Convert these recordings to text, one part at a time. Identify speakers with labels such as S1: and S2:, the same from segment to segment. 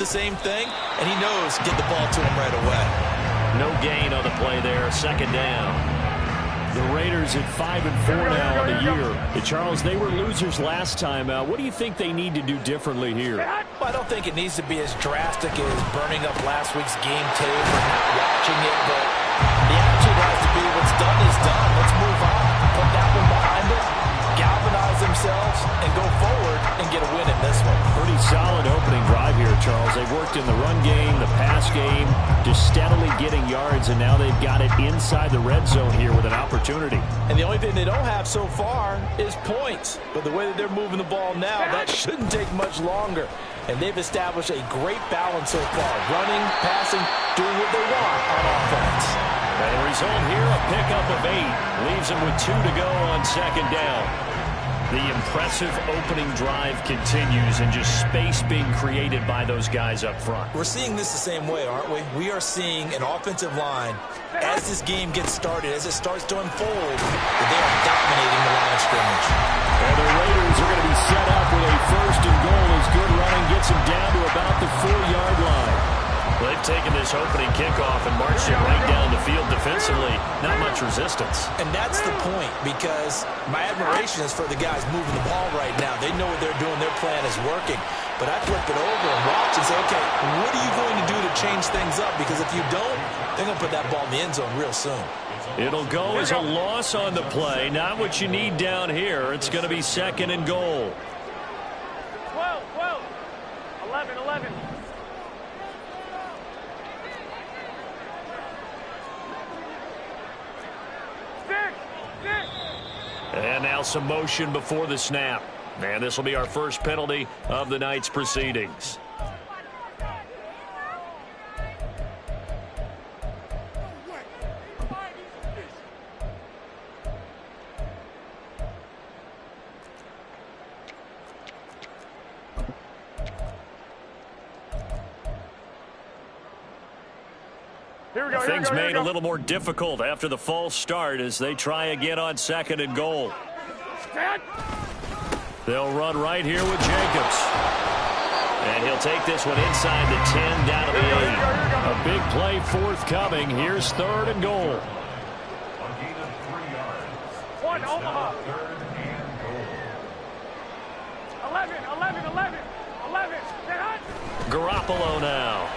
S1: the same thing, and he knows get the ball to him right away.
S2: No gain on the play there, second down.
S3: The Raiders at 5-4 now on the year. And Charles, they were losers last time out. What do you think they need to do differently here?
S1: Well, I don't think it needs to be as drastic as burning up last week's game tape or not watching it, but the attitude has to be what's done is done. Let's move on. Put that one behind us, galvanize themselves, and go forward and get a win in this one.
S3: Pretty solid opening drive here, Charles. They've worked in the run game, the pass game, just steadily getting yards, and now they've got it inside the red zone here with an opportunity.
S1: And the only thing they don't have so far is points. But the way that they're moving the ball now, that shouldn't take much longer. And they've established a great balance so far. Running, passing, doing what they want on offense.
S3: And the result here, a pickup of 8. Leaves them with 2 to go on second down. The impressive opening drive continues and just space being created by those guys up front.
S1: We're seeing this the same way, aren't we? We are seeing an offensive line, as this game gets started, as it starts to unfold, that they are dominating the line of scrimmage.
S3: And the Raiders are going to be set up with a first and goal as good running gets them down to about the 4-yard line.
S2: They've taken this opening kickoff and marched it right down the field defensively. Not much resistance.
S1: And that's the point, because my admiration is for the guys moving the ball right now. They know what they're doing. Their plan is working. But I flip it over and watch and say, okay, what are you going to do to change things up? Because if you don't, they're going to put that ball in the end zone real soon.
S3: It'll go as a loss on the play. Not what you need down here. It's going to be second and goal.
S4: 12, 11, 11.
S3: And now some motion before the snap. And this will be our first penalty of the night's proceedings. Things made a little more difficult after the false start as they try again on second and goal. They'll run right here with Jacobs. And he'll take this one inside the 10 down to the 8. A big play forthcoming. Here's third and goal.
S4: One, Omaha. 11, 11, 11, 11.
S3: Garoppolo now.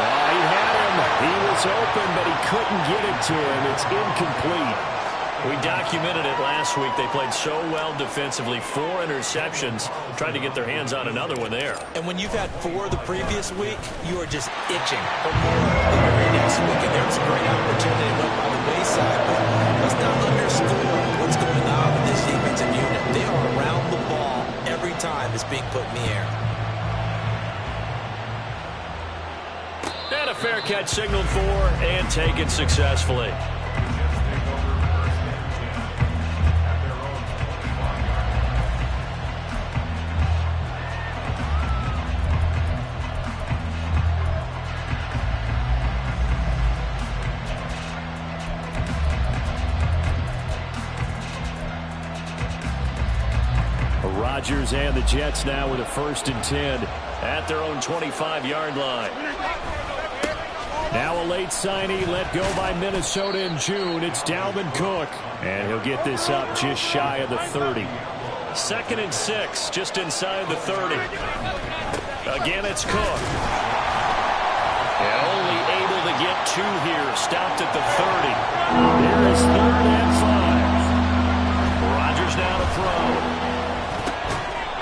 S3: He had him. He was open, but he couldn't get it to him. It's incomplete. We documented it last week. They played so well defensively. 4 interceptions. Tried to get their hands on another one there.
S1: And when you've had 4 the previous week, you are just itching for more the very next week. And there's a great opportunity to went by the wayside. But let's not underscore what's going on with this defensive unit. They are around the ball every time it's being put in the air.
S3: And a fair catch signaled for and taken successfully. Rodgers and the Jets now with a 1st and 10 at their own 25-yard line. Now a late signee let go by Minnesota in June. It's Dalvin Cook. And he'll get this up just shy of the 30. 2nd and 6, just inside the 30. Again, it's Cook. And only able to get 2 here. Stopped at the 30. Here is 3rd and 5. Rodgers now to throw.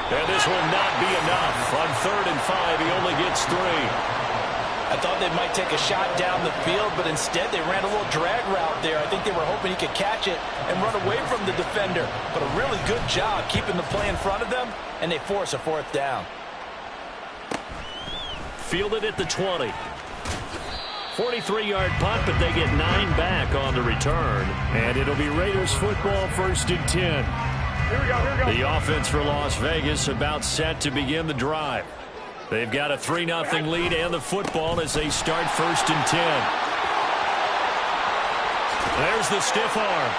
S3: And this will not be enough. On 3rd and 5, he only gets 3.
S1: I thought they might take a shot down the field, but instead they ran a little drag route there. I think they were hoping he could catch it and run away from the defender. But a really good job keeping the play in front of them, and they force a 4th down.
S3: Fielded at the 20. 43-yard punt, but they get 9 back on the return. And it'll be Raiders football, 1st and 10.
S4: Here we go.
S3: The offense for Las Vegas about set to begin the drive. They've got a 3-0 lead and the football as they start 1st and 10. There's the stiff arm.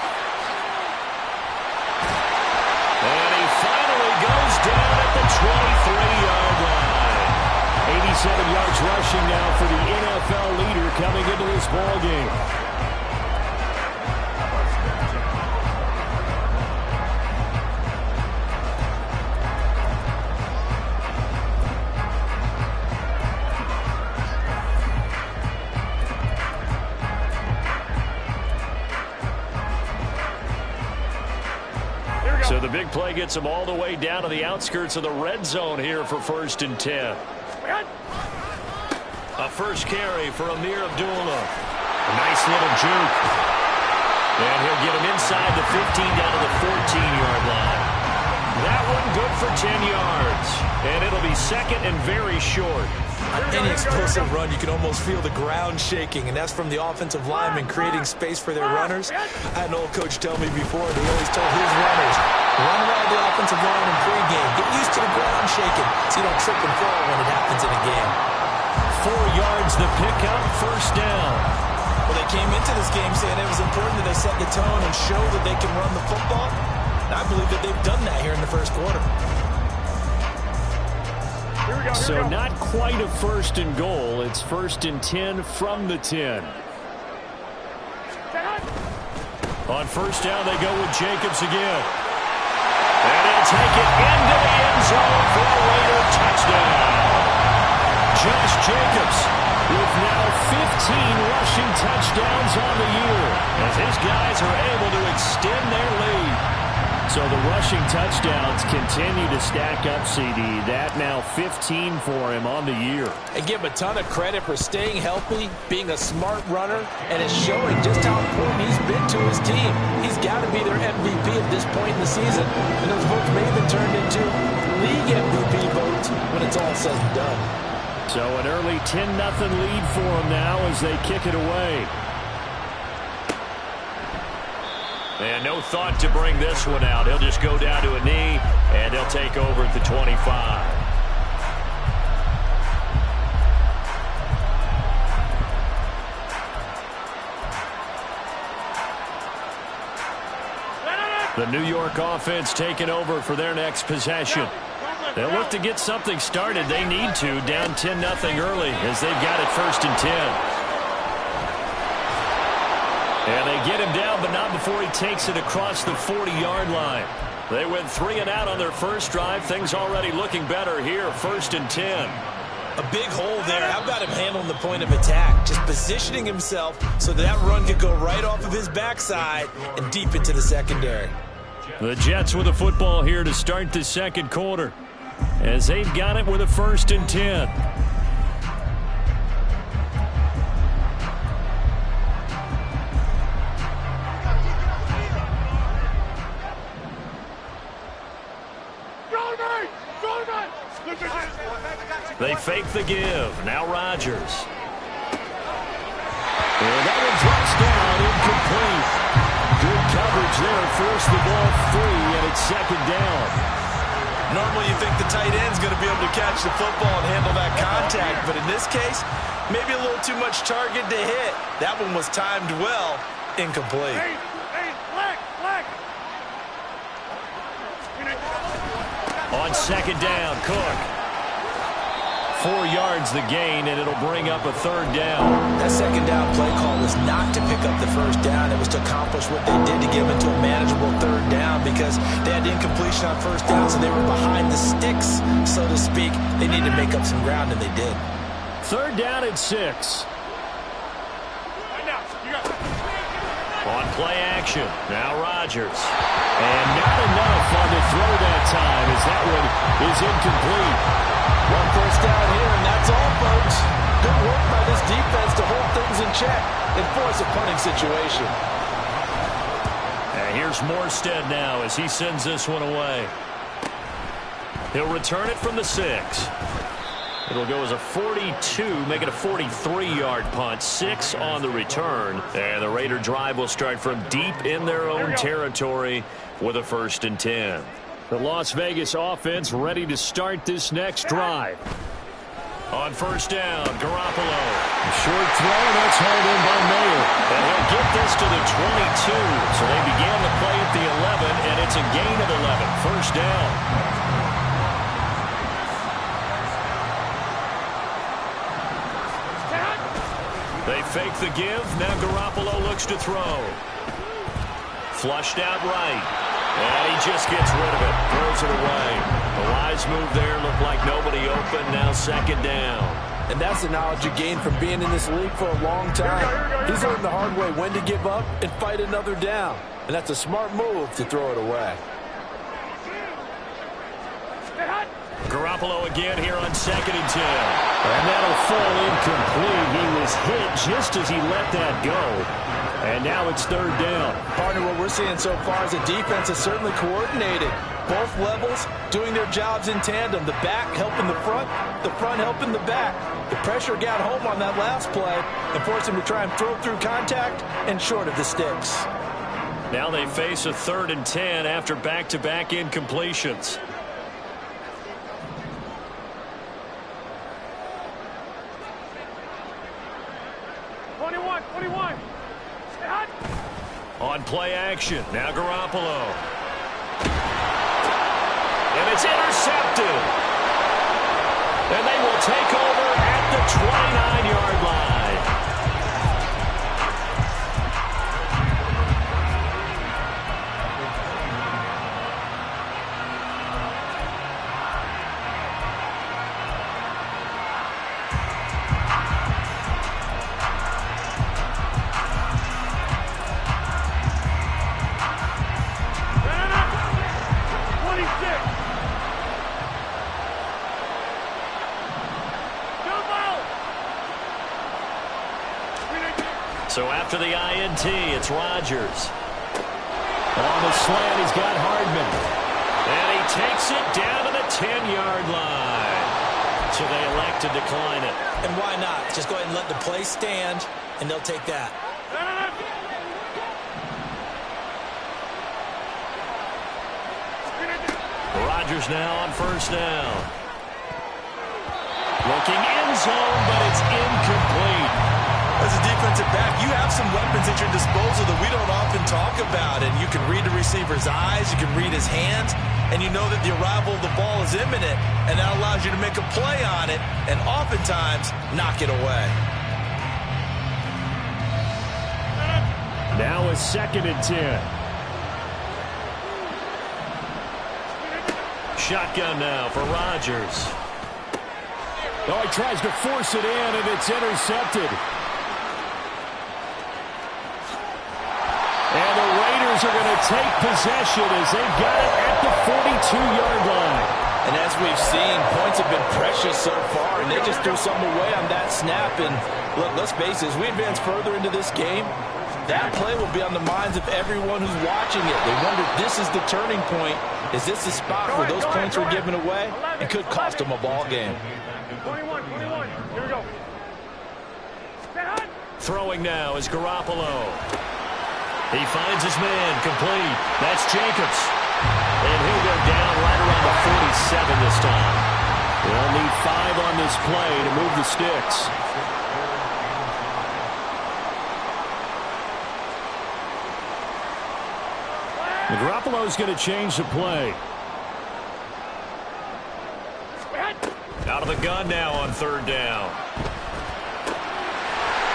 S3: And he finally goes down at the 23-yard line. 27 yards rushing now for the NFL leader coming into this ball game. So the big play gets him all the way down to the outskirts of the red zone here for 1st and 10. A first carry for Amir Abdullah. A nice little juke. And he'll get him inside the 15 down to the 14-yard line. That one good for 10 yards. And it'll be 2nd and very short.
S1: On any explosive run, you can almost feel the ground shaking, and that's from the offensive linemen creating space for their runners. I had an old coach tell me before, they always told his runners, run around the offensive line in pregame. Get used to the ground shaking so you don't trip and fall when it happens in a game.
S3: 4 yards the pickup, 1st down.
S1: Well, they came into this game saying it was important that they set the tone and show that they can run the football. And I believe that they've done that here in the first quarter.
S3: So not quite a 1st and goal. It's 1st and 10 from the 10. On 1st down, they go with Jacobs again. And he'll take it into the end zone for a Raider touchdown. Josh Jacobs with now 15 rushing touchdowns on the year as his guys are able to extend their lead. So the rushing touchdowns continue to stack up, CD. That now 15 for him on the year.
S1: I give him a ton of credit for staying healthy, being a smart runner, and it's showing just how important he's been to his team. He's got to be their MVP at this point in the season, and those votes may have turned into league MVP votes when it's all said and done.
S3: So an early 10-0 lead for them now as they kick it away. And no thought to bring this one out. He'll just go down to a knee, and he'll take over at the 25. The New York offense taking over for their next possession. They'll look to get something started. They need to, down 10-0 early as they've got it 1st and 10. And they get him down, but not before he takes it across the 40-yard line. They went 3 and out on their first drive. Things already looking better here, 1st and 10.
S1: A big hole there. How about him handling the point of attack? Just positioning himself so that run could go right off of his backside and deep into the secondary.
S3: The Jets with the football here to start the second quarter as they've got it with a 1st and 10. They fake the give. Now Rodgers. And that one drops down, incomplete. Good coverage there. Forced the ball free, and it's 2nd down.
S1: Normally you think the tight end's going to be able to catch the football and handle that contact, but in this case, maybe a little too much target to hit. That one was timed well. Incomplete.
S3: On 2nd down, Cook. 4 yards the gain, and it'll bring up a 3rd down.
S1: That 2nd down play call was not to pick up the 1st down. It was to accomplish what they did to get them into a manageable 3rd down because they had incompletion on 1st down, so they were behind the sticks, so to speak. They needed to make up some ground, and they did.
S3: 3rd down and 6. On play action, now Rodgers. And not enough on the throw that time as that one is incomplete.
S1: 1 first down here, and that's all, folks. Good work by this defense to hold things in check and force a punting situation.
S3: And here's Morstead now as he sends this one away. He'll return it from the 6. It'll go as a 42, make it a 43-yard punt. 6 on the return. And the Raider drive will start from deep in their own territory with a 1st and 10. The Las Vegas offense ready to start this next drive. On 1st down, Garoppolo. A short throw, that's hauled in by Mayer. And he'll get this to the 22. So they began the play at the 11, and it's a gain of 11. 1st down.
S2: They fake the give. Now Garoppolo looks to throw. Flushed out right. And he just gets rid of it. Throws it away. The wise move there. Looked like nobody open. Now second down.
S1: And that's the knowledge you gain from being in this league for a long time. He's learned the hard way when to give up and fight another down. And that's a smart move to throw it away.
S2: Garoppolo again here on 2nd and 10.
S3: And that'll fall incomplete. He was hit just as he let that go. And now it's 3rd down.
S1: Partner, what we're seeing so far is the defense is certainly coordinated. Both levels doing their jobs in tandem. The back helping the front helping the back. The pressure got home on that last play and forced him to try and throw through contact and short of the sticks.
S2: Now they face a 3rd and 10 after back-to-back incompletions. On play action, now Garoppolo. And it's intercepted. And they will take over at the 29-yard line. So after the INT, it's Rodgers.
S3: On the slant, he's got Hardman.
S2: And he takes it down to the 10-yard line. So they elect to decline it.
S1: And why not? Just go ahead and let the play stand, and they'll take that.
S2: Rodgers now on 1st down. Looking end zone, but it's incomplete.
S1: As a defensive back, you have some weapons at your disposal that we don't often talk about. And you can read the receiver's eyes, you can read his hands, and you know that the arrival of the ball is imminent. And that allows you to make a play on it and oftentimes knock it away.
S3: Now a 2nd and 10.
S2: Shotgun now for Rodgers.
S3: Oh, he tries to force it in, and it's intercepted. And the Raiders are going to take possession as they've got it at the 42-yard line.
S1: And as we've seen, points have been precious so far, and they just threw something away on that snap. And look, let's face it, as we advance further into this game, that play will be on the minds of everyone who's watching it. They wonder, this is the turning point. Is this the spot where those points were given away? It could cost them a ball game.
S4: 21. Here we go.
S2: Throwing now is Garoppolo. He finds his man, complete. That's Jacobs. And he'll go down right around the 47 this time.
S3: They'll need 5 on this play to move the sticks. Garoppolo's going to change the play.
S2: Out of the gun now on 3rd down.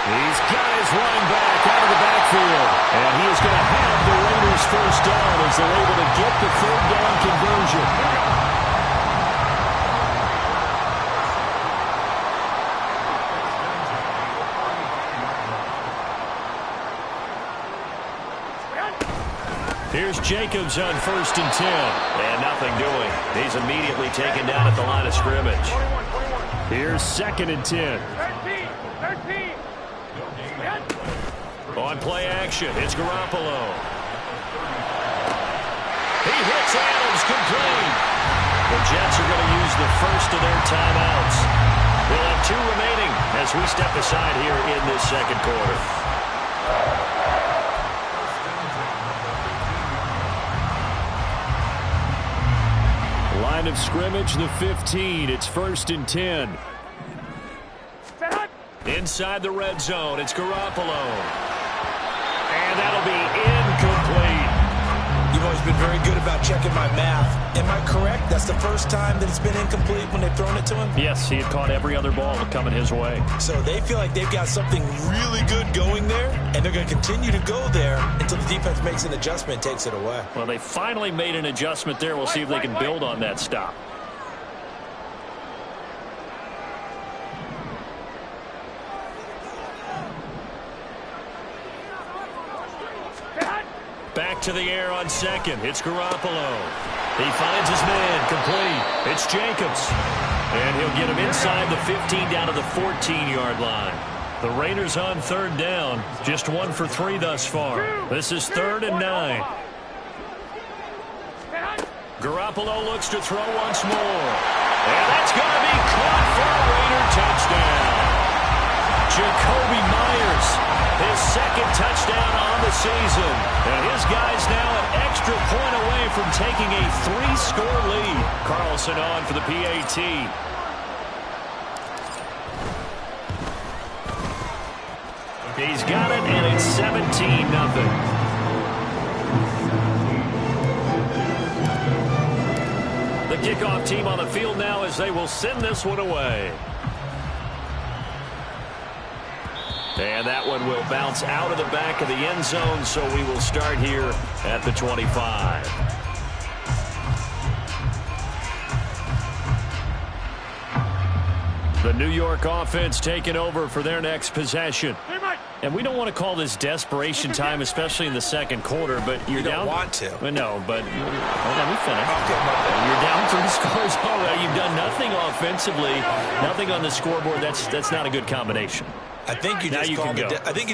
S3: He's got his running back out of the backfield. And he is going to have the Raiders 1st down as they're able to get the 3rd down conversion. Here's Jacobs on 1st and 10.
S2: And nothing doing. He's immediately taken down at the line of scrimmage.
S3: Here's 2nd and 10.
S4: 13.
S2: On play action, it's Garoppolo. He hits Adams, complete. The Jets are going to use the first of their timeouts. We'll have 2 remaining as we step aside here in this 2nd quarter.
S3: Line of scrimmage, the 15. It's 1st and 10.
S2: Inside the red zone, it's Garoppolo. And that'll be incomplete.
S1: You've always been very good about checking my math. Am I correct? That's the first time that it's been incomplete when they've thrown it to him?
S3: Yes, he had caught every other ball coming his way.
S1: So they feel like they've got something really good going there, and they're going to continue to go there until the defense makes an adjustment and takes it away.
S3: Well, they finally made an adjustment there. We'll see if they can build on that stop. Back to the air on second. It's Garoppolo. He finds his man. Complete. It's Jacobs. And he'll get him inside the 15 down to the 14-yard line. The Raiders on third down. Just 1 for 3 thus far. This is 3rd and 9. Garoppolo looks to throw once more. And that's going to be caught for a Raider touchdown. Jacoby Myers, his 2nd touchdown on the season. And his guy's now an extra point away from taking a 3-score lead. Carlson on for the PAT. He's got it, and it's 17-0. The kickoff team on the field now as they will send this one away. And that one will bounce out of the back of the end zone, so we will start here at the 25. The New York offense taking over for their next possession. And we don't want to call this desperation time, especially in the second quarter, but you're down.
S1: You don't want to.
S3: Well, no, but let me finish. You're down 3 scores already. You've done nothing offensively, nothing on the scoreboard. That's not a good combination.
S1: I think you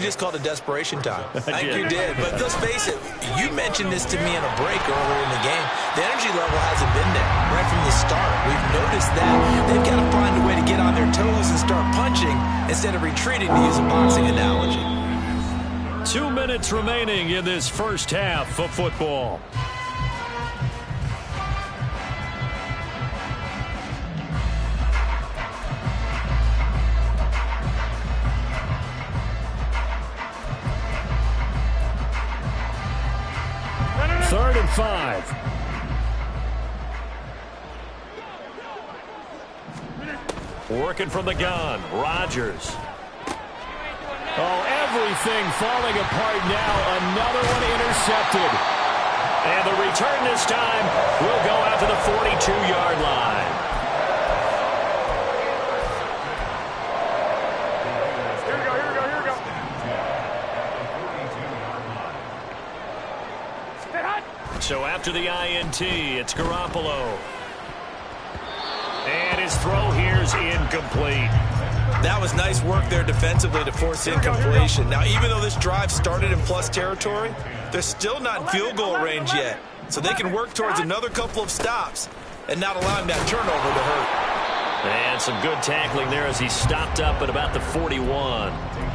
S1: just called it desperation time. I think you did. But let's face it, you mentioned this to me in a break earlier in the game. The energy level hasn't been there right from the start. We've noticed that they've got to find a way to get on their toes and start punching instead of retreating, to use a boxing analogy.
S3: 2 minutes remaining in this first half of football. Third and 5. Working from the gun, Rodgers. Oh, everything falling apart now. Another one intercepted. And the return this time will go out to the 42-yard line.
S4: Here we go.
S3: So after the INT, it's Garoppolo. And his throw here's incomplete.
S1: That was nice work there defensively to force incompletion. Now, even though this drive started in plus territory, they're still not in field goal range yet. So they can work towards another couple of stops and not allowing that turnover to hurt.
S3: And some good tackling there as he stopped up at about the 41.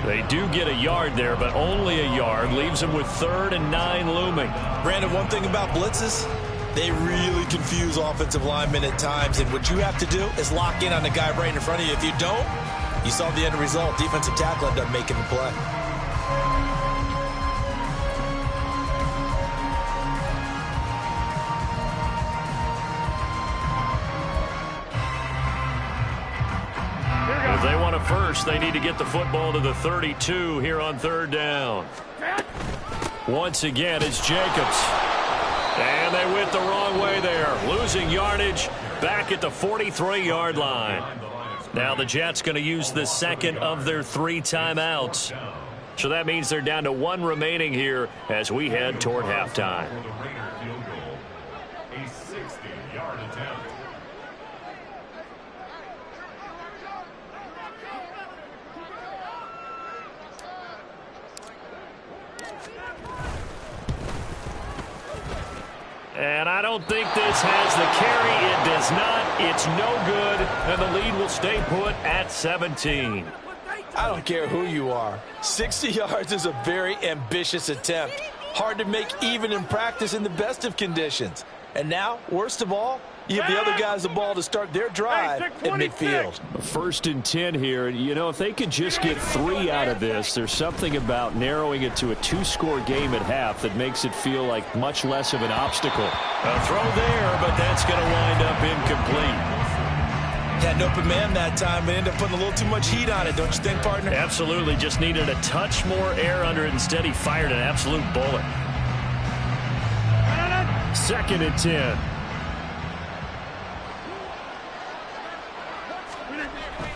S3: They do get a yard there, but only a yard. Leaves them with 3rd and 9 looming.
S1: Brandon, one thing about blitzes, they really confuse offensive linemen at times. And what you have to do is lock in on the guy right in front of you. If you don't, you saw the end result. Defensive tackle ended up making the play.
S3: If they want a first, they need to get the football to the 32 here on 3rd down. Once again, it's Jacobs. And they went the wrong way there. Losing yardage back at the 43-yard line. Now the Jets going to use the 2nd of their 3 timeouts. So that means they're down to 1 remaining here as we head toward halftime. And I don't think this has the carry. It does not. It's no good. And the lead will stay put at 17.
S1: I don't care who you are. 60 yards is a very ambitious attempt. Hard to make even in practice in the best of conditions. And now, worst of all, You give the other guys the ball to start their drive at midfield.
S3: 1st and 10 here. You know, if they could just get 3 out of this, there's something about narrowing it to a 2-score game at half that makes it feel like much less of an obstacle.
S2: A throw there, but that's going to wind up incomplete.
S1: Had an open man that time, but ended up putting a little too much heat on it, don't you think, partner?
S2: Absolutely. Just needed a touch more air under it. Instead, he fired an absolute bullet.
S3: 2nd and 10.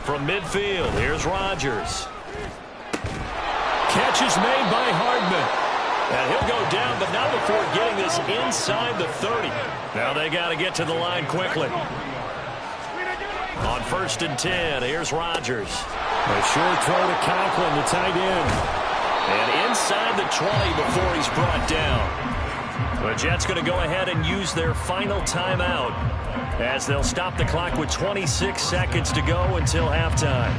S2: From midfield, here's Rodgers.
S3: Catch is made by Hardman.
S2: And he'll go down, but not before getting this inside the 30. Now they got to get to the line quickly. On 1st and 10, here's Rodgers.
S3: A short throw to Conklin, the tight end.
S2: And inside the 20 before he's brought down. The Jets going to go ahead and use their final timeout as they'll stop the clock with 26 seconds to go until halftime.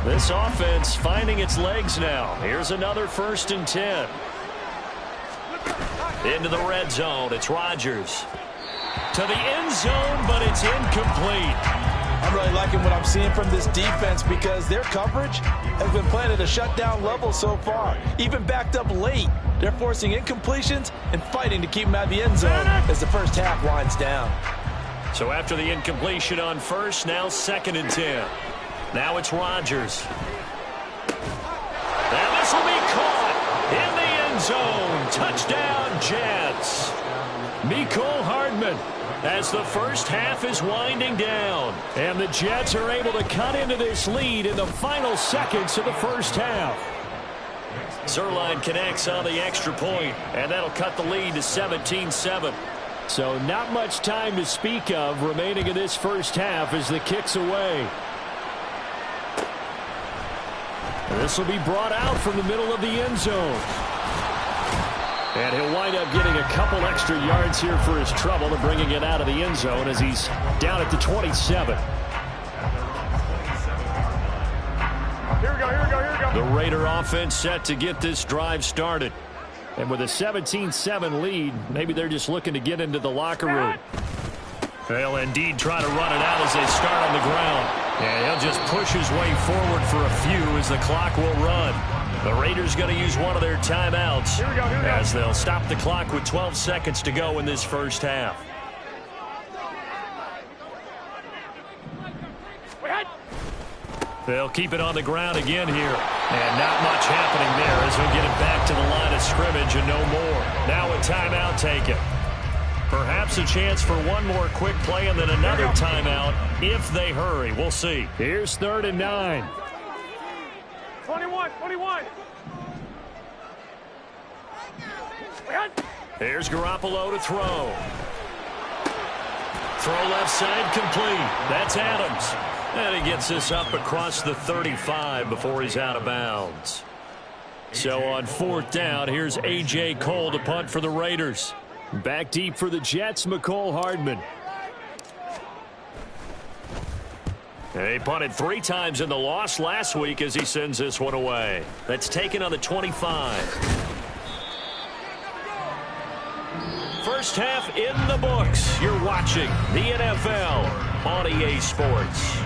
S2: This offense finding its legs now. Here's another 1st and 10. Into the red zone. It's Rodgers. To the end zone, but it's incomplete.
S1: I'm really liking what I'm seeing from this defense because their coverage has been playing at a shutdown level so far. Even backed up late, they're forcing incompletions and fighting to keep them out of the end zone as the first half winds down.
S2: So after the incompletion on 1st, now 2nd and 10. Now it's Rodgers. And this will be caught in the end zone. Touchdown, Jets.
S3: Mecole Hardman as the first half is winding down. And the Jets are able to cut into this lead in the final seconds of the first half.
S2: Zerline connects on the extra point, and that'll cut the lead to 17-7.
S3: So not much time to speak of remaining in this first half as the kick's away. And this will be brought out from the middle of the end zone. And he'll wind up getting a couple extra yards here for his trouble and bringing it out of the end zone as he's down at the 27.
S4: Here we go, here we go, here we go.
S3: The Raider offense set to get this drive started. And with a 17-7 lead, maybe they're just looking to get into the locker room.
S2: They'll indeed try to run it out as they start on the ground. And he'll just push his way forward for a few as the clock will run. The Raiders going to use one of their timeouts as they'll stop the clock with 12 seconds to go in this first half. They'll keep it on the ground again here. And not much happening there as he'll get it back to the line of scrimmage and no more. Now a timeout taken. Perhaps a chance for one more quick play and then another timeout if they hurry. We'll see.
S3: Here's 3rd and 9.
S4: 21.
S2: Here's Garoppolo to throw. Throw left side complete. That's Adams. And he gets this up across the 35 before he's out of bounds. So on 4th down, here's A.J. Cole to punt for the Raiders.
S3: Back deep for the Jets, Mecole Hardman.
S2: They punted 3 times in the loss last week as he sends this one away. That's taken on the 25. First half in the books. You're watching the NFL on EA Sports.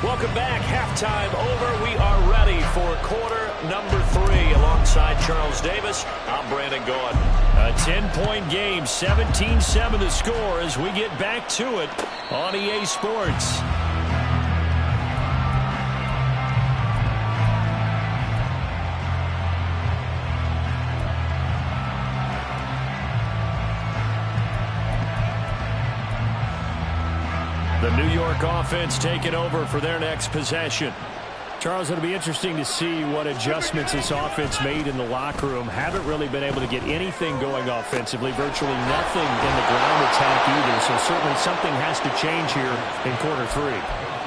S2: Welcome back. Halftime over. We are ready for quarter number 3. Alongside Charles Davis, I'm Brandon Gaudin.
S3: A 10-point game, 17-7 the score as we get back to it on EA Sports. The New York offense taking over for their next possession. Charles, it'll be interesting to see what adjustments this offense made in the locker room. Haven't really been able to get anything going offensively, virtually nothing in the ground attack either. So certainly something has to change here in quarter 3.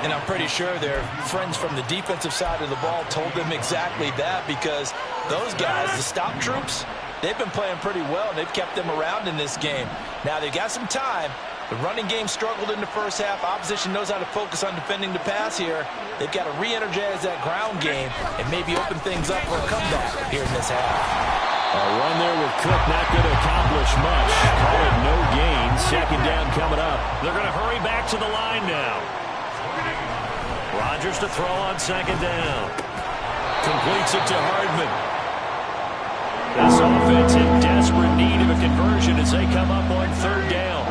S1: And I'm pretty sure their friends from the defensive side of the ball told them exactly that, because those guys, the stop troops, they've been playing pretty well. They've kept them around in this game. Now, they've got some time. The running game struggled in the first half. Opposition knows how to focus on defending the pass here. They've got to re-energize that ground game and maybe open things up for a comeback here in this half.
S3: A run there with Cook not going to accomplish much. Call it no gain. Second down coming up. They're going to hurry back to the line now. Rodgers to throw on second down. Completes it to Hardman. This offense in desperate need of a conversion as they come up on third down.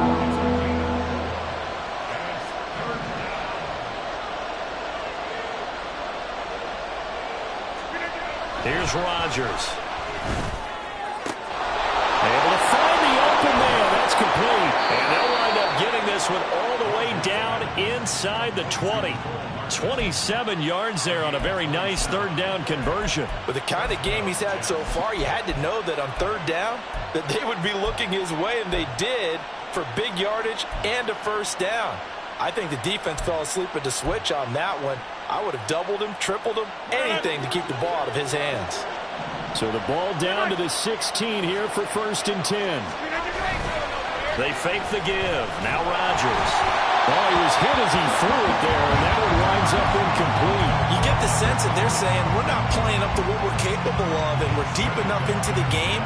S3: Here's Rodgers. Able to find the open man. That's complete. And they'll wind up getting this one all the way down inside the 20. 27 yards there on a very nice third down conversion.
S1: With the kind of game he's had so far, you had to know that on third down that they would be looking his way, and they did, for big yardage and a first down. I think the defense fell asleep at the switch on that one. I would have doubled him, tripled him, anything to keep the ball out of his hands.
S3: So the ball down to the 16 here for 1st and 10. They fake the give. Now Rodgers. Oh, he was hit as he threw it there, and that one winds up incomplete.
S1: You get the sense that they're saying we're not playing up to what we're capable of, and we're deep enough into the game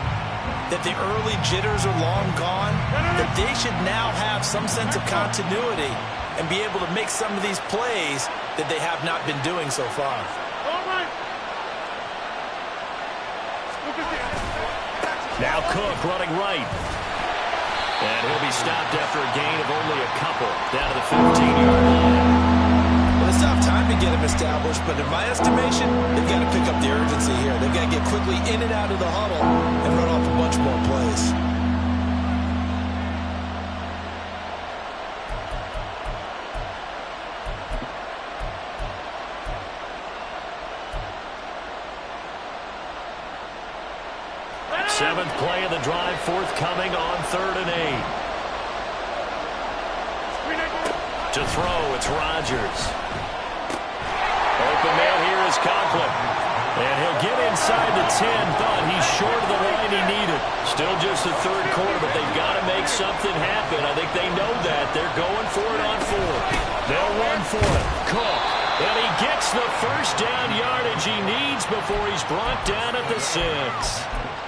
S1: that the early jitters are long gone, that they should now have some sense of continuity and be able to make some of these plays that they have not been doing so far.
S3: Now Cook running right. And he'll be stopped after a gain of only a couple, down to the 15-yard line.
S1: Well, it's tough time to get him established, but in my estimation, they've got to pick up the urgency here. They've got to get quickly in and out of the huddle and run off a bunch more plays.
S3: Seventh play of the drive, forthcoming on 3rd and 8. To throw, it's Rodgers. Open man here is Conklin. And he'll get inside the 10, but he's short of the line he needed. Still just the third quarter, but they've got to make something happen. I think they know that. They're going for it on 4th. They'll run for it. Cook. And he gets the first down yardage he needs before he's brought down at the 6.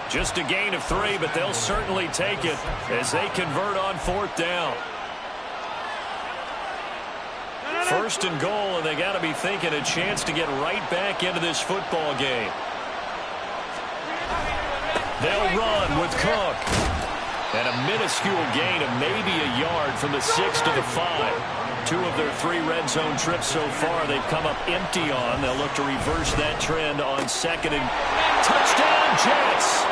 S3: Just a gain of 3, but they'll certainly take it as they convert on 4th down. 1st and goal, and they got to be thinking a chance to get right back into this football game. They'll run with Cook. And a minuscule gain of maybe a yard from the 6 to the 5. 2 of their 3 red zone trips so far they've come up empty on. They'll look to reverse that trend on 2nd and touchdown Jets.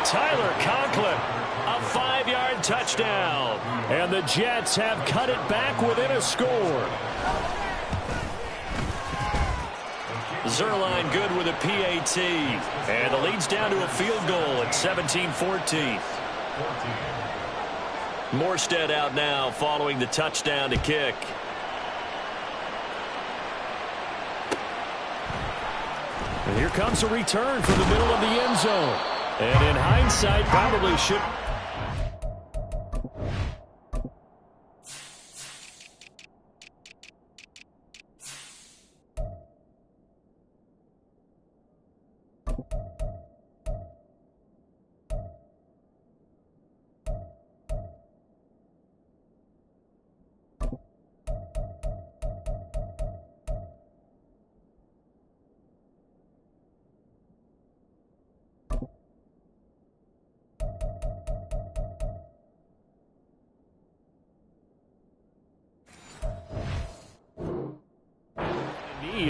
S3: Tyler Conklin, a 5-yard touchdown. And the Jets have cut it back within a score. Zerline good with a PAT. And the lead's down to a field goal at 17-14. Morstead out now following the touchdown to kick. And here comes a return from the middle of the end zone. And in hindsight, probably should...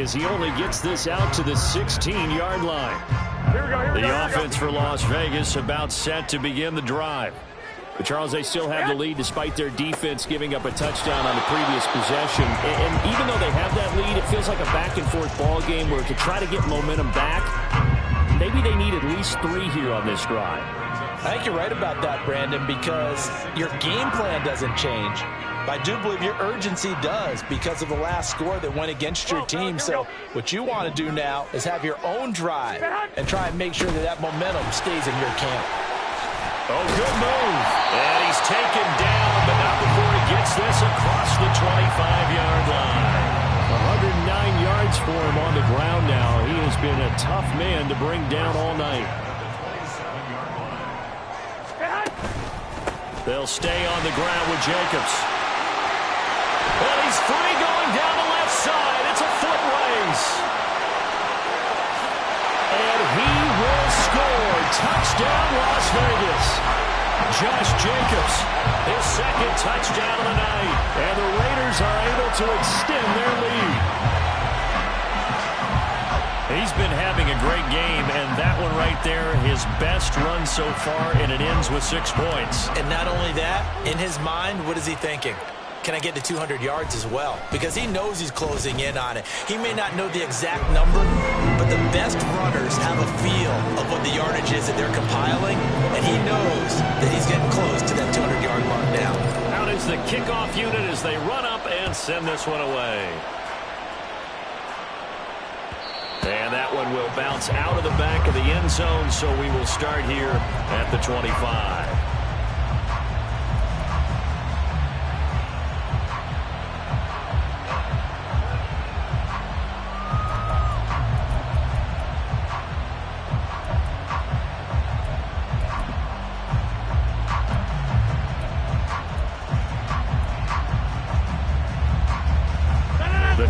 S3: as he only gets this out to the 16-yard line. The offense for Las Vegas about set to begin the drive. But Charles, they still have the lead despite their defense giving up a touchdown on the previous possession. And even though they have that lead, it feels like a back-and-forth ball game where to try to get momentum back, maybe they need at least 3 here on this drive.
S1: I think you're right about that, Brandon, because your game plan doesn't change. But I do believe your urgency does because of the last score that went against your team. So what you want to do now is have your own drive and try and make sure that that momentum stays in your camp.
S2: Oh, good move. And he's taken down, but not before he gets this across the 25-yard line.
S3: 109 yards for him on the ground now. He has been a tough man to bring down all night.
S2: They'll stay on the ground with Jacobs. And he's free going down the left side. It's a foot race. And he will score. Touchdown, Las Vegas. Josh Jacobs, his second touchdown of the night.
S3: And the Raiders are able to extend their lead. He's been having a great game, and that one right there, his best run so far, and it ends with 6 points.
S1: And not only that, in his mind, what is he thinking? Can I get to 200 yards as well? Because he knows he's closing in on it. He may not know the exact number, but the best runners have a feel of what the yardage is that they're compiling, and he knows that he's getting close to that 200-yard mark now.
S2: Out is the kickoff unit as they run up and send this one away. And that one will bounce out of the back of the end zone, so we will start here at the 25.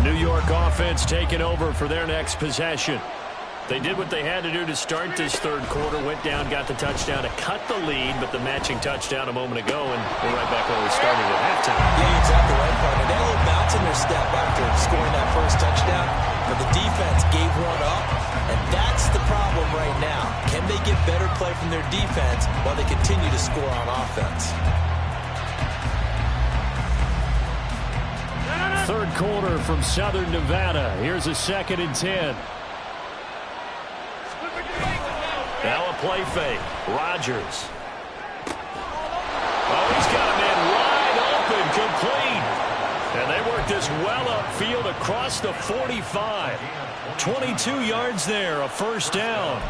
S3: New York offense taking over for their next possession. They did what they had to do to start this third quarter, went down, got the touchdown to cut the lead, but the matching touchdown a moment ago, and we're right back where we started at halftime.
S1: Yeah, you're exactly right, partner. They had a little bounce in their step after scoring that first touchdown, but the defense gave one up, and that's the problem right now. Can they get better play from their defense while they continue to score on offense?
S3: Third quarter from Southern Nevada. Here's a 2nd and 10.
S2: Now a play fake. Rodgers. Oh, he's got a man wide open, complete. And they work this well upfield across the 45. 22 yards there, a first down.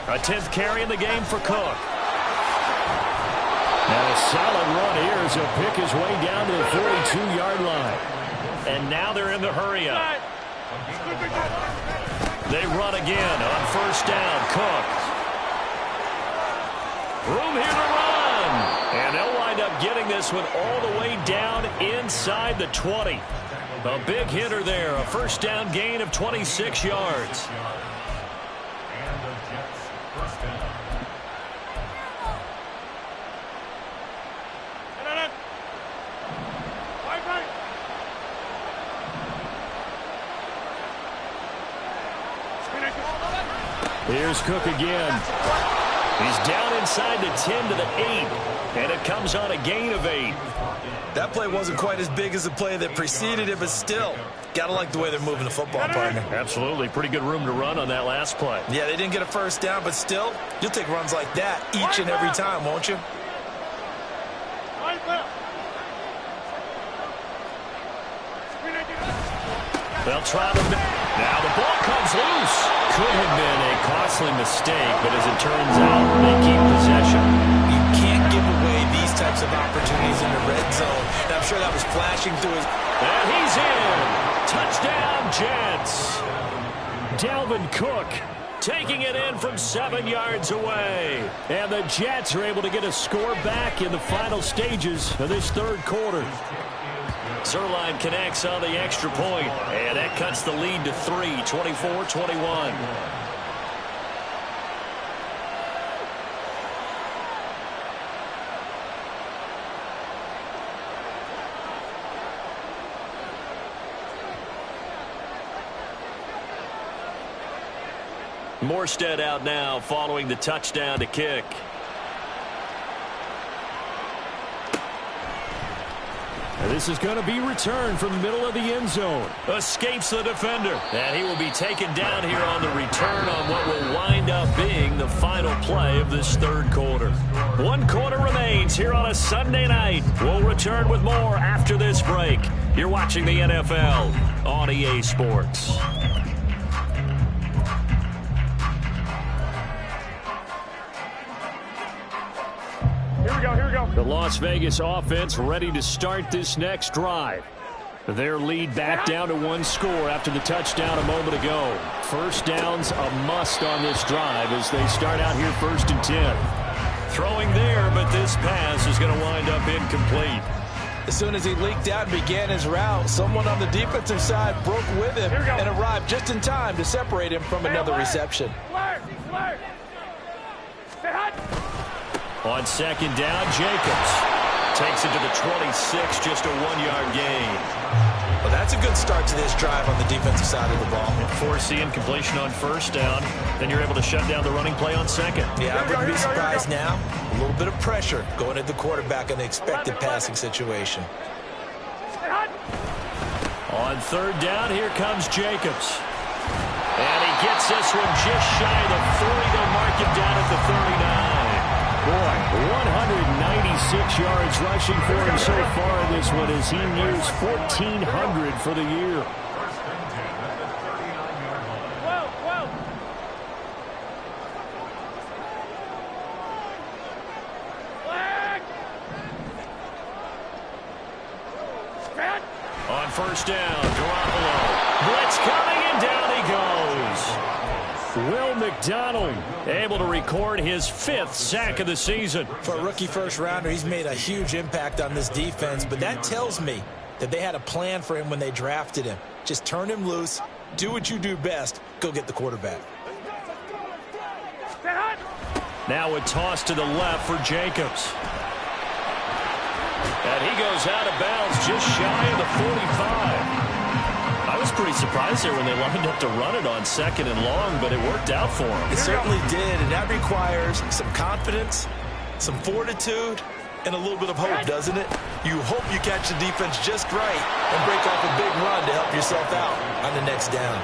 S3: A 10th carry in the game for Cook. And a solid run here as he'll pick his way down to the 42-yard line.
S2: And now they're in the hurry-up. They run again on first down. Cook. Room here to run. And they'll wind up getting this one all the way down inside the 20. A big hitter there. A first down gain of 26 yards.
S3: Here's Cook again.
S2: He's down inside the 10 to the 8, and it comes on a gain of 8.
S1: That play wasn't quite as big as the play that preceded it, but still, got to like the way they're moving the football, partner.
S2: Absolutely. Pretty good room to run on that last play.
S1: Yeah, they didn't get a first down, but still, you'll take runs like that each and every time, won't you?
S2: They'll try to... Now the ball comes loose.
S3: Could have been a costly mistake, but as it turns out, they keep possession.
S1: You can't give away these types of opportunities in the red zone. And I'm sure that was flashing through his...
S2: And he's in. Touchdown, Jets.
S3: Dalvin Cook
S2: taking it in from 7 yards away.
S3: And the Jets are able to get a score back in the final stages of this third quarter.
S2: Zerline connects on the extra point, and that cuts the lead to 3, 24-21. Morstead out now following the touchdown to kick.
S3: And this is going to be returned from the middle of the end zone.
S2: Escapes the defender. And he will be taken down here on the return on what will wind up being the final play of this third quarter. 1 quarter remains here on a Sunday night. We'll return with more after this break. You're watching the NFL on EA Sports.
S4: Here we go.
S3: The Las Vegas offense ready to start this next drive. Their lead back down to 1 score after the touchdown a moment ago. First down's a must on this drive as they start out here 1st and 10.
S2: Throwing there, but this pass is going to wind up incomplete.
S1: As soon as he leaked out and began his route, someone on the defensive side broke with him and arrived just in time to separate him from another reception.
S2: On 2nd down, Jacobs takes it to the 26, just a 1-yard gain.
S1: Well, that's a good start to this drive on the defensive side of the ball.
S2: Force the incompletion on 1st down, then you're able to shut down the running play on 2nd.
S1: Yeah, I wouldn't be surprised now. A little bit of pressure going at the quarterback in the expected passing situation.
S2: On 3rd down, here comes Jacobs. And he gets this one just shy of the 40. They'll mark him down at the 39.
S3: Boy, 196 yards rushing for him so far in this one as he nears 1,400 for the year.
S2: On 1st down, Garoppolo. Blitz coming, and down he goes.
S3: Will McDonald able to record his 5th sack of the season.
S1: For a rookie first-rounder, he's made a huge impact on this defense, but that tells me that they had a plan for him when they drafted him. Just turn him loose, do what you do best, go get the quarterback.
S2: Now a toss to the left for Jacobs. And he goes out of bounds just shy of the 45. I was pretty surprised there when they lined up to run it on 2nd and long, but it worked out for him.
S1: It certainly did, and that requires some confidence, some fortitude, and a little bit of hope, doesn't it? You hope you catch the defense just right and break off a big run to help yourself out on the next down.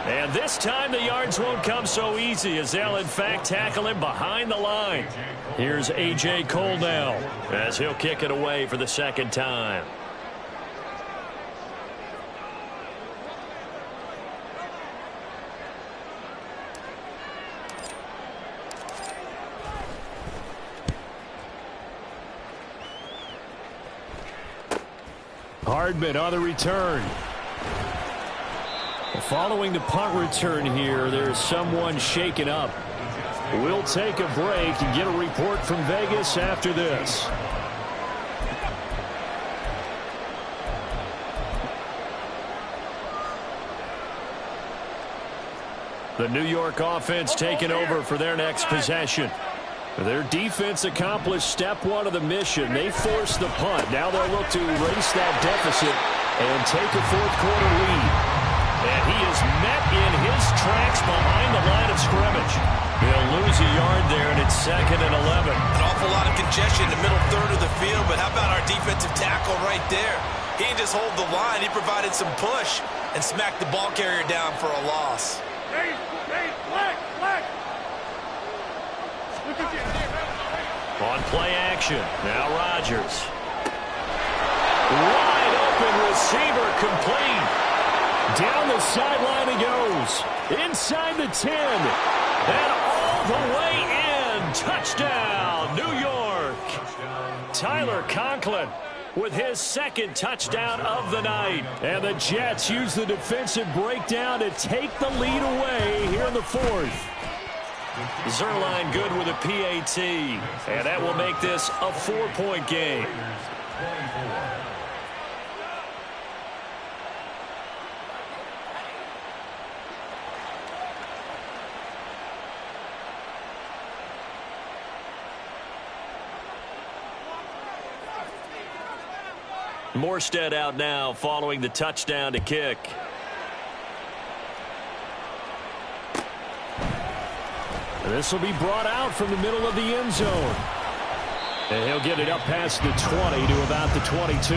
S2: And this time the yards won't come so easy as they'll in fact tackle him behind the line. Here's A.J. Cole now as he'll kick it away for the 2nd time.
S3: Hardman on the return. Following the punt return here, there's someone shaken up. We'll take a break and get a report from Vegas after this. The New York offense taking over for their next possession. Their defense accomplished step 1 of the mission. They forced the punt. Now they'll look to erase that deficit and take a 4th quarter lead. And he is met in his tracks behind the line of scrimmage. They'll lose a yard there, and it's 2nd and 11.
S1: An awful lot of congestion in the middle third of the field, but how about our defensive tackle right there? He didn't just hold the line. He provided some push and smacked the ball carrier down for a loss.
S2: On play action, now Rodgers. Wide open receiver complete.
S3: Down the sideline he goes. Inside the 10.
S2: And all the way in. Touchdown, New York.
S3: Tyler Conklin with his 2nd touchdown of the night. And the Jets use the defensive breakdown to take the lead away here in the 4th.
S2: Zerline good with a PAT. And that will make this a 4-point game. Morstead out now following the touchdown to kick.
S3: And this will be brought out from the middle of the end zone. And he'll get it up past the 20 to about the 22.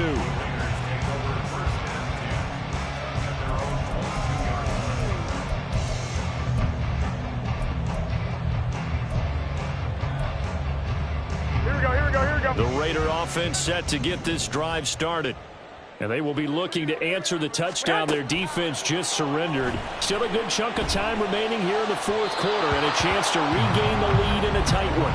S3: The Raider offense set to get this drive started. And they will be looking to answer the touchdown their defense just surrendered. Still a good chunk of time remaining here in the fourth quarter and a chance to regain the lead in a tight one.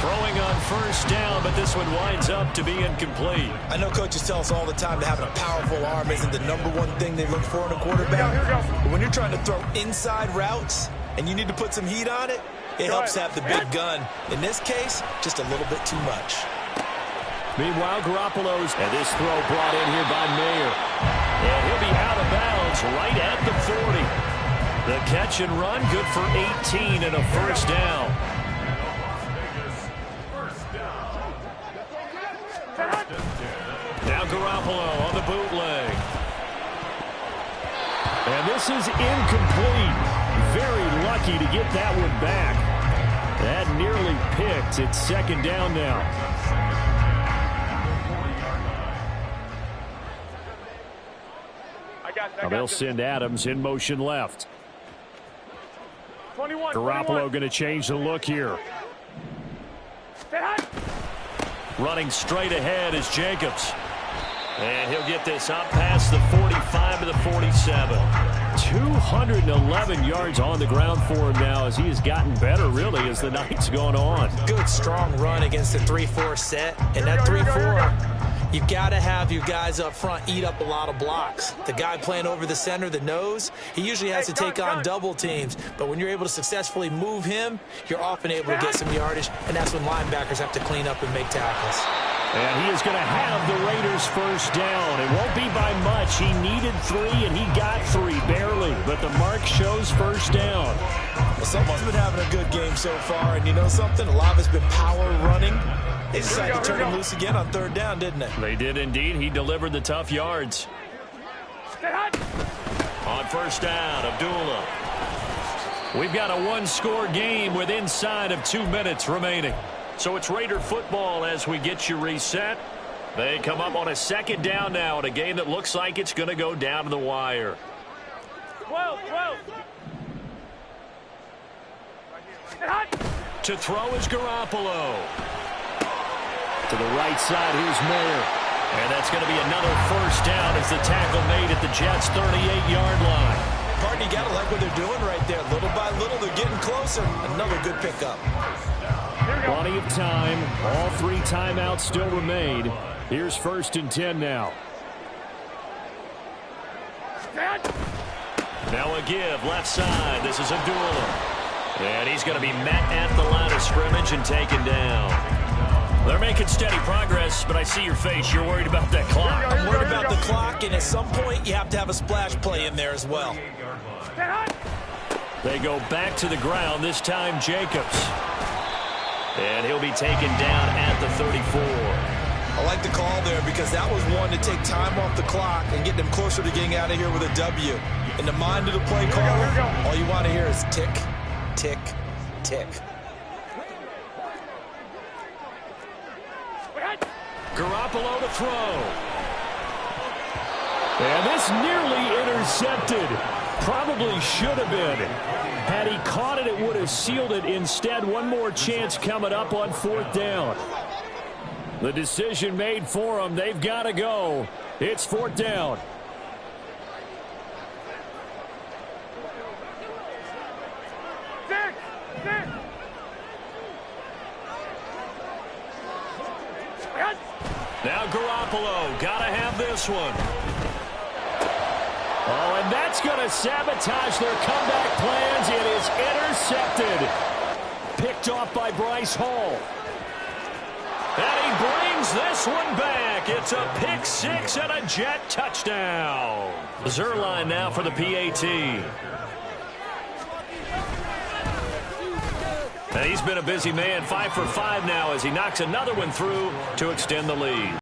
S3: Throwing on first down, but this one winds up to be incomplete.
S1: I know coaches tell us all the time that having a powerful arm isn't the number one thing they look for in a quarterback. But when you're trying to throw inside routes and you need to put some heat on it, it helps have the big gun. In this case, just a little bit too much.
S3: Meanwhile, Garoppolo's, and this throw brought in here by Mayer. And he'll be out of bounds right at the 40. The catch and run, good for 18 and a first down. Now Garoppolo on the bootleg. And this is incomplete. Very lucky to get that one back. That nearly picked. It's second down now. Now they'll send Adams in motion left.
S4: 21,
S3: Garoppolo going to change the look here. Running straight ahead is Jacobs. And he'll get this up past the 45 to the 47. 211 yards on the ground for him now as he has gotten better, really, as the night's gone on.
S1: Good, strong run against the 3-4 set. And that 3-4, you've got to have your guys up front eat up a lot of blocks. The guy playing over the center, the nose, he usually has to take on double teams. But when you're able to successfully move him, you're often able to get some yardage, and that's when linebackers have to clean up and make tackles.
S3: And he is going to have the Raiders first down. It won't be by much. He needed 3, and he got 3, barely. But the mark shows first down.
S1: Well, someone's been having a good game so far, and you know something? A lot of it's been power running. They decided to turn him loose again on third down, didn't they?
S3: They did indeed. He delivered the tough yards. On first down, Abdullah. We've got a one-score game with inside of 2 minutes remaining. So it's Raider football as we get you reset. They come up on a second down now in a game that looks like it's going to go down to the wire.
S4: 12.
S3: To throw is Garoppolo. To the right side, here's Mayer. And that's going to be another first down as the tackle made at the Jets' 38-yard line.
S1: Partner, you got to like what they're doing right there. Little by little, they're getting closer. Another good pickup.
S3: Plenty of time. All 3 timeouts still remain. Here's first and 10 now. Now a give, left side. This is Abdullah. And he's going to be met at the line of scrimmage and taken down. They're making steady progress, but I see your face. You're worried about that clock.
S1: I'm worried about the clock, and at some point, you have to have a splash play in there as well.
S3: They go back to the ground, this time Jacobs. And he'll be taken down at the 34.
S1: I like the call there because that was one to take time off the clock and get them closer to getting out of here with a W. In the mind of the play caller, all you want to hear is tick, tick, tick.
S3: Garoppolo to throw. And this nearly intercepted. Probably should have been. Had he caught it, it would have sealed it. Instead, one more chance coming up on fourth down. The decision made for them. They've got to go. It's fourth down. Now Garoppolo, got to have this one. Oh, and that's going to sabotage their comeback plans. It is intercepted. Picked off by Bryce Hall. And he brings this one back. It's a pick 6 and a Jet touchdown. Zerline now for the PAT. And he's been a busy man, 5 for 5 now as he knocks another one through to extend the lead.